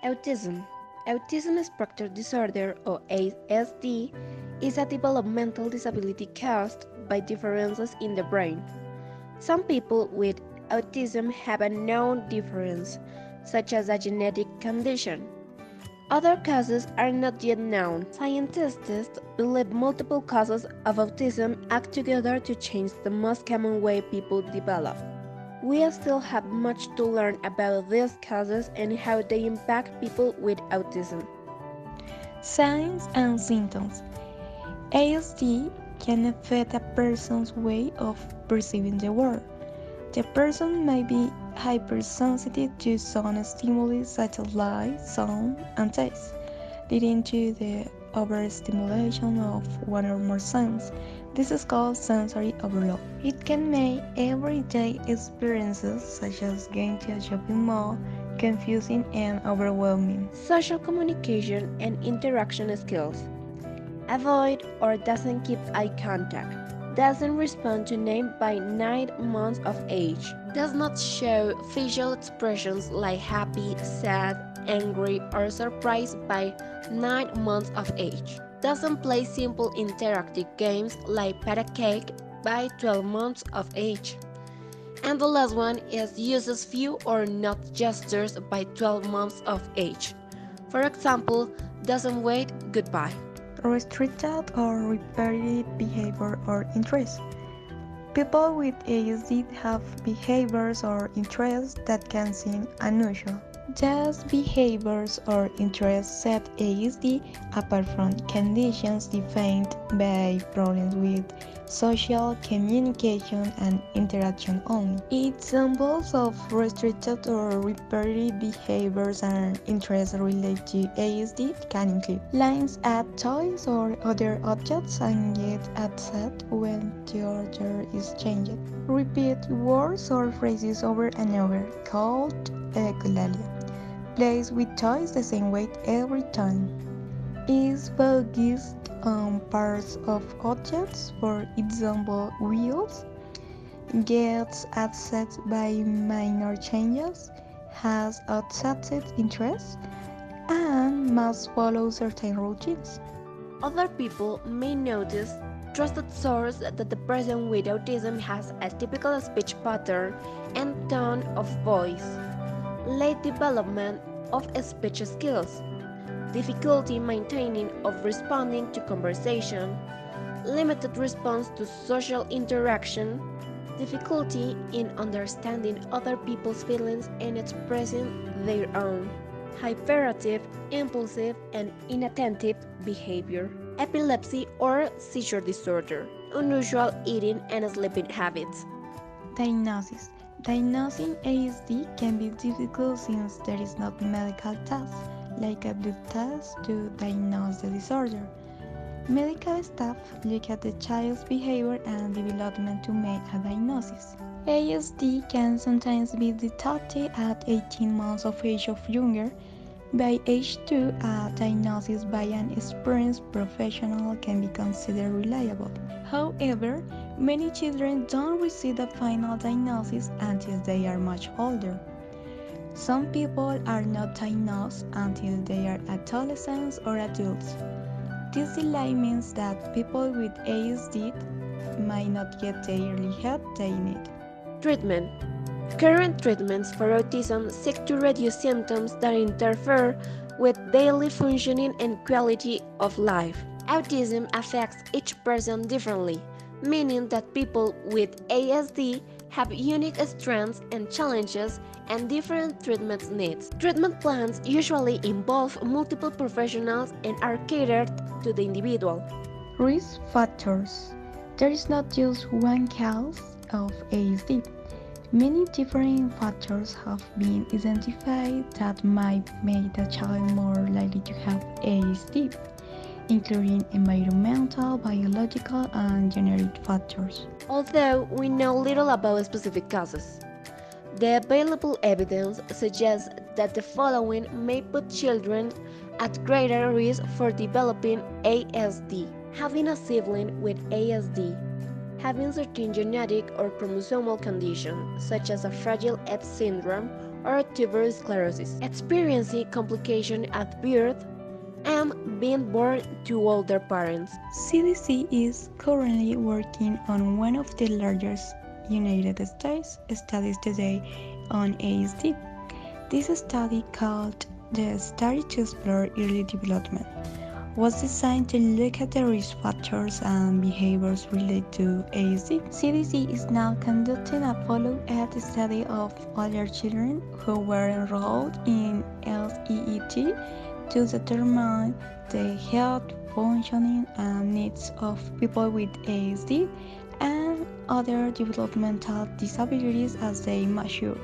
Autism. Autism spectrum disorder or ASD is a developmental disability caused by differences in the brain. Some people with autism have a known difference, such as a genetic condition. Other causes are not yet known. Scientists believe multiple causes of autism act together to change the most common way people develop. We still have much to learn about these causes and how they impact people with autism. Signs and symptoms. ASD can affect a person's way of perceiving the world. The person may be hypersensitive to some stimuli such as light, sound, and taste, leading to the overstimulation of one or more senses. This is called sensory overload. It can make everyday experiences such as going to a shopping mall confusing and overwhelming. Social communication and interaction skills. Avoid or doesn't keep eye contact. Doesn't respond to name by 9 months of age. Does not show facial expressions like happy, sad, angry, or surprised by 9 months of age. Doesn't play simple interactive games like pat a cake by 12 months of age. And the last one is uses few or not gestures by 12 months of age. For example, doesn't wave goodbye. Restricted or repetitive behavior or interest. People with ASD have behaviors or interests that can seem unusual. These behaviors or interests set ASD apart from conditions defined by problems with social communication and interaction only. Examples of restricted or repetitive behaviors and interests related to ASD can include lines at toys or other objects and get upset when the order is changed. Repeat words or phrases over and over, called echolalia. Plays with toys the same way every time. Is focused on parts of objects, for example wheels. Gets upset by minor changes. Has obsessive interests. And must follow certain routines. Other people may notice trusted source that the person with autism has a typical speech pattern and tone of voice, late development of speech skills, difficulty maintaining of responding to conversation, limited response to social interaction, difficulty in understanding other people's feelings and expressing their own, hyperactive, impulsive, and inattentive behavior, epilepsy or seizure disorder, unusual eating and sleeping habits. Diagnosis. Diagnosing ASD can be difficult since there is no medical test, like a blood test, to diagnose the disorder. Medical staff look at the child's behavior and development to make a diagnosis. ASD can sometimes be detected at 18 months of age or younger. By age 2, a diagnosis by an experienced professional can be considered reliable. However, many children don't receive a final diagnosis until they are much older. Some people are not diagnosed until they are adolescents or adults. This delay means that people with ASD might not get the early help they need. Treatment. Current treatments for autism seek to reduce symptoms that interfere with daily functioning and quality of life. Autism affects each person differently, meaning that people with ASD have unique strengths and challenges and different treatment needs. Treatment plans usually involve multiple professionals and are catered to the individual. Risk factors. There is not just one cause of ASD. Many different factors have been identified that might make a child more likely to have ASD, including environmental, biological, and genetic factors. Although we know little about specific causes, the available evidence suggests that the following may put children at greater risk for developing ASD: having a sibling with ASD, having certain genetic or chromosomal condition, such as a Fragile X syndrome or tuberous sclerosis, experiencing complications at birth, and being born to older parents. CDC is currently working on one of the largest United States studies today on ASD. This study, called the Study to Explore Early Development, was designed to look at the risk factors and behaviors related to ASD. CDC is now conducting a follow-up study of older children who were enrolled in LEET to determine the health, functioning, and needs of people with ASD and other developmental disabilities as they mature.